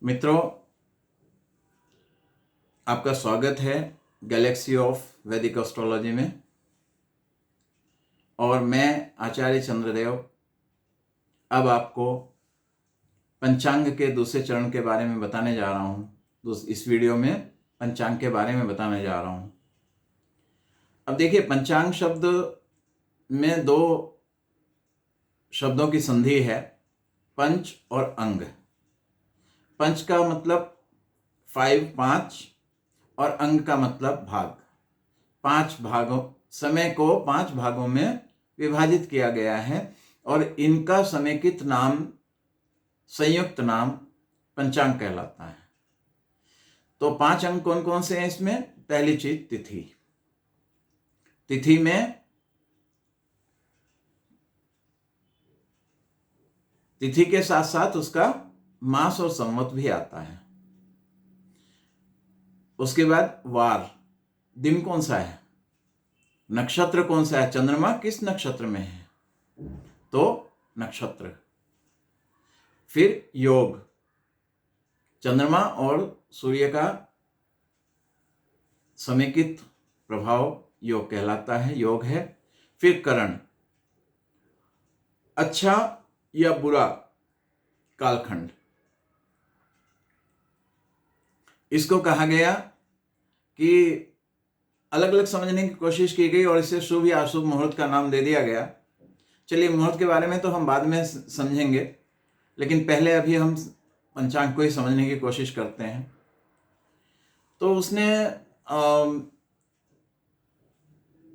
मित्रों, आपका स्वागत है गैलेक्सी ऑफ वैदिक एस्ट्रोलॉजी में। और मैं आचार्य चंद्रदेव अब आपको पंचांग के दूसरे चरण के बारे में बताने जा रहा हूँ। इस वीडियो में पंचांग के बारे में बताने जा रहा हूँ। अब देखिए, पंचांग शब्द में दो शब्दों की संधि है, पंच और अंग। पंच का मतलब 5 और अंग का मतलब भाग। 5 भागों, समय को 5 भागों में विभाजित किया गया है और इनका समेकित नाम, संयुक्त नाम पंचांग कहलाता है। तो 5 अंग कौन कौन से हैं इसमें? पहली चीज तिथि। तिथि में तिथि के साथ साथ उसका मास और संवत भी आता है। उसके बाद वार, दिन कौन सा है, नक्षत्र कौन सा है, चंद्रमा किस नक्षत्र में है, तो नक्षत्र। फिर योग, चंद्रमा और सूर्य का समेकित प्रभाव योग कहलाता है, योग है। फिर करण, अच्छा या बुरा कालखंड। इसको कहा गया कि अलग अलग समझने की कोशिश की गई और इसे शुभ या अशुभ मुहूर्त का नाम दे दिया गया। चलिए, मुहूर्त के बारे में तो हम बाद में समझेंगे, लेकिन पहले अभी हम पंचांग को ही समझने की कोशिश करते हैं। तो उसने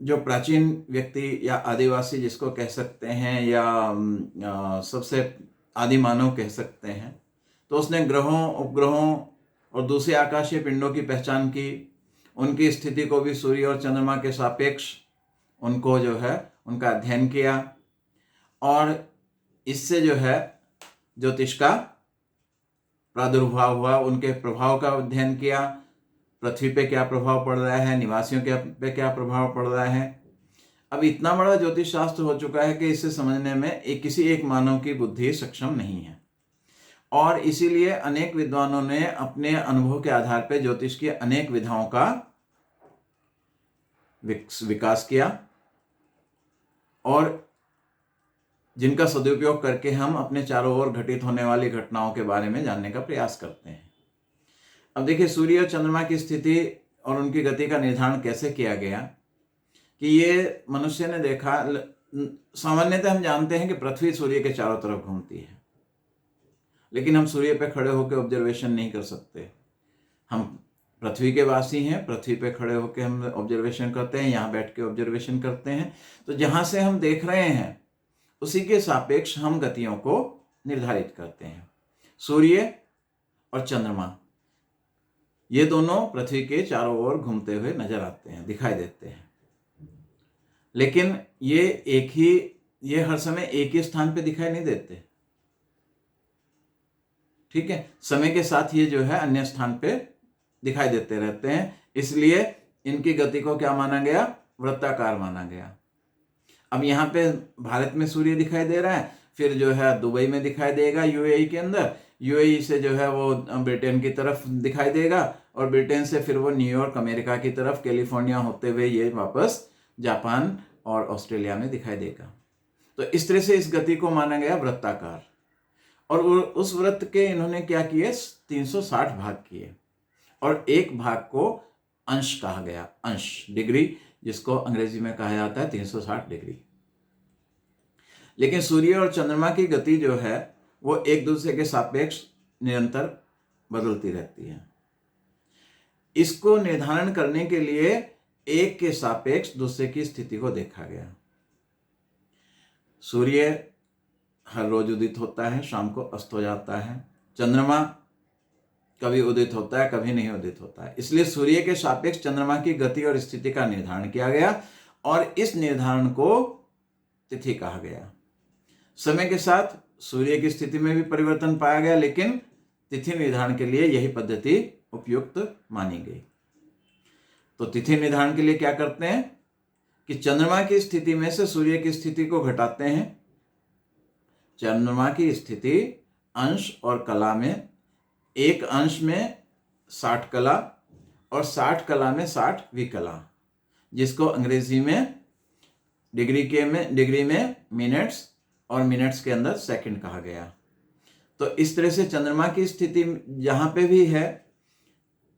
जो प्राचीन व्यक्ति या आदिवासी जिसको कह सकते हैं, या सबसे आदि मानव कह सकते हैं, तो उसने ग्रहों, उपग्रहों और दूसरे आकाशीय पिंडों की पहचान की। उनकी स्थिति को भी सूर्य और चंद्रमा के सापेक्ष उनको जो है उनका अध्ययन किया और इससे जो है ज्योतिष का प्रादुर्भाव हुआ। उनके प्रभाव का अध्ययन किया, पृथ्वी पे क्या प्रभाव पड़ रहा है, निवासियों के पे क्या प्रभाव पड़ रहा है। अब इतना बड़ा ज्योतिष शास्त्र हो चुका है कि इसे समझने में किसी एक मानव की बुद्धि सक्षम नहीं है, और इसीलिए अनेक विद्वानों ने अपने अनुभव के आधार पर ज्योतिष की अनेक विधाओं का विकास किया और जिनका सदुपयोग करके हम अपने चारों ओर घटित होने वाली घटनाओं के बारे में जानने का प्रयास करते हैं। अब देखिए, सूर्य और चंद्रमा की स्थिति और उनकी गति का निर्धारण कैसे किया गया कि ये मनुष्य ने देखा। सामान्यतः हम जानते हैं कि पृथ्वी सूर्य के चारों तरफ घूमती है, लेकिन हम सूर्य पे खड़े होकर ऑब्जर्वेशन नहीं कर सकते। हम पृथ्वी के वासी हैं, पृथ्वी पे खड़े होकर हम ऑब्जर्वेशन करते हैं, यहाँ बैठ के ऑब्जर्वेशन करते हैं। तो जहाँ से हम देख रहे हैं उसी के सापेक्ष हम गतियों को निर्धारित करते हैं। सूर्य और चंद्रमा ये दोनों पृथ्वी के चारों ओर घूमते हुए नजर आते हैं, दिखाई देते हैं, लेकिन ये हर समय एक ही स्थान पे दिखाई नहीं देते। ठीक है, समय के साथ ये जो है अन्य स्थान पे दिखाई देते रहते हैं, इसलिए इनकी गति को क्या माना गया? वृत्ताकार माना गया। अब यहाँ पे भारत में सूर्य दिखाई दे रहा है, फिर जो है दुबई में दिखाई देगा, यूएई के अंदर, यूएई से जो है वो ब्रिटेन की तरफ दिखाई देगा और ब्रिटेन से फिर वो न्यूयॉर्क अमेरिका की तरफ, कैलिफोर्निया होते हुए ये वापस जापान और ऑस्ट्रेलिया में दिखाई देगा। तो इस तरह से इस गति को माना गया वृत्ताकार। और उस वृत्त के इन्होंने क्या किए? 360 भाग किए और एक भाग को अंश कहा गया, अंश, डिग्री, जिसको अंग्रेजी में कहा जाता है 360 डिग्री। लेकिन सूर्य और चंद्रमा की गति जो है वो एक दूसरे के सापेक्ष निरंतर बदलती रहती है। इसको निर्धारण करने के लिए एक के सापेक्ष दूसरे की स्थिति को देखा गया। सूर्य हर रोज उदित होता है, शाम को अस्त हो जाता है। चंद्रमा कभी उदित होता है, कभी नहीं उदित होता है। इसलिए सूर्य के सापेक्ष चंद्रमा की गति और स्थिति का निर्धारण किया गया और इस निर्धारण को तिथि कहा गया। समय के साथ सूर्य की स्थिति में भी परिवर्तन पाया गया, लेकिन तिथि निर्धारण के लिए यही पद्धति उपयुक्त मानी गई। तो तिथि निर्धारण के लिए क्या करते हैं कि चंद्रमा की स्थिति में से सूर्य की स्थिति को घटाते हैं। चंद्रमा की स्थिति अंश और कला में एक अंश में 60 कला और 60 कला में 60 विकला, जिसको अंग्रेजी में डिग्री में मिनट्स और मिनट्स के अंदर सेकंड कहा गया। तो इस तरह से चंद्रमा की स्थिति जहां पे भी है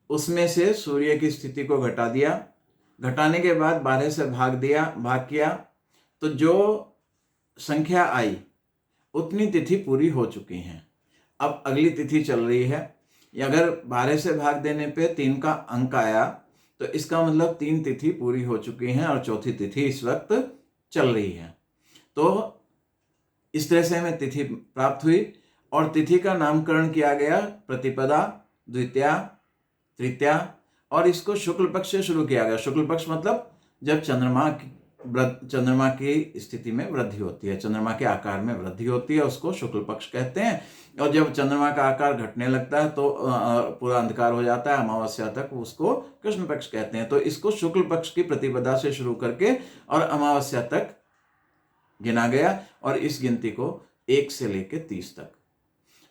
उसमें से सूर्य की स्थिति को घटा दिया, घटाने के बाद 12 से भाग किया, तो जो संख्या आई उतनी तिथि पूरी हो चुकी हैं। अब अगली तिथि चल रही है। अगर 12 से भाग देने पे 3 का अंक आया तो इसका मतलब 3 तिथि पूरी हो चुकी हैं और चौथी तिथि इस वक्त चल रही है। तो इस तरह से हमें तिथि प्राप्त हुई और तिथि का नामकरण किया गया प्रतिपदा, द्वितीया, तृतीया, और इसको शुक्ल पक्ष से शुरू किया गया। शुक्ल पक्ष मतलब जब चंद्रमा की स्थिति में वृद्धि होती है, चंद्रमा के आकार में वृद्धि होती है, उसको शुक्ल पक्ष कहते हैं। और जब चंद्रमा का आकार घटने लगता है तो पूरा अंधकार हो जाता है अमावस्या तक, उसको कृष्ण पक्ष कहते हैं। तो इसको शुक्ल पक्ष की प्रतिपदा से शुरू करके और अमावस्या तक गिना गया और इस गिनती को 1 से लेकर 30 तक।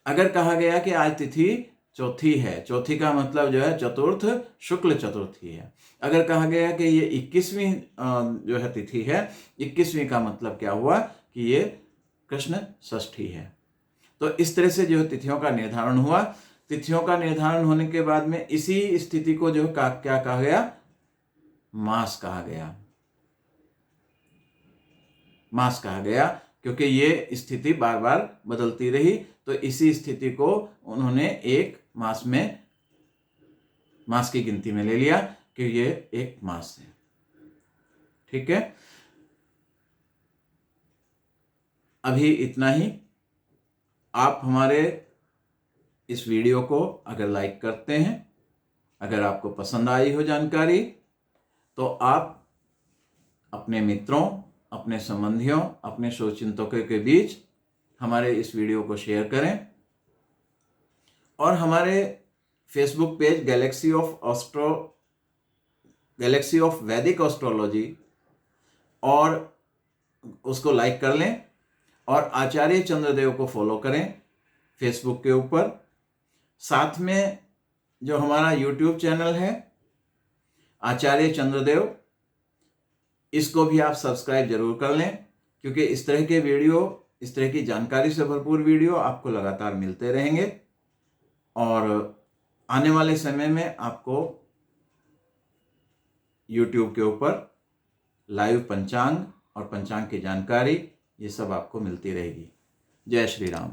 अगर कहा गया कि आज तिथि चौथी है, चौथी का मतलब जो है चतुर्थ शुक्ल चतुर्थी है। अगर कहा गया कि ये 21वीं जो है तिथि है, 21वीं का मतलब क्या हुआ कि ये कृष्ण षष्ठी है। तो इस तरह से जो तिथियों का निर्धारण हुआ। तिथियों का निर्धारण होने के बाद में इसी स्थिति को जो क्या कहा गया, मास कहा गया। मास कहा गया क्योंकि ये स्थिति बार बार बदलती रही, तो इसी स्थिति को उन्होंने एक मास की गिनती में ले लिया कि ये एक मास है। ठीक है, अभी इतना ही। आप हमारे इस वीडियो को अगर लाइक करते हैं, अगर आपको पसंद आई हो जानकारी, तो आप अपने मित्रों, अपने संबंधियों, अपने शुभचिंतकों के बीच हमारे इस वीडियो को शेयर करें और हमारे फेसबुक पेज गैलेक्सी ऑफ वैदिक एस्ट्रोलॉजी और उसको लाइक कर लें और आचार्य चंद्रदेव को फॉलो करें फेसबुक के ऊपर। साथ में जो हमारा यूट्यूब चैनल है आचार्य चंद्रदेव, इसको भी आप सब्सक्राइब जरूर कर लें, क्योंकि इस तरह के वीडियो, इस तरह की जानकारी से भरपूर वीडियो आपको लगातार मिलते रहेंगे और आने वाले समय में आपको YouTube के ऊपर लाइव पंचांग और पंचांग की जानकारी ये सब आपको मिलती रहेगी। जय श्री राम।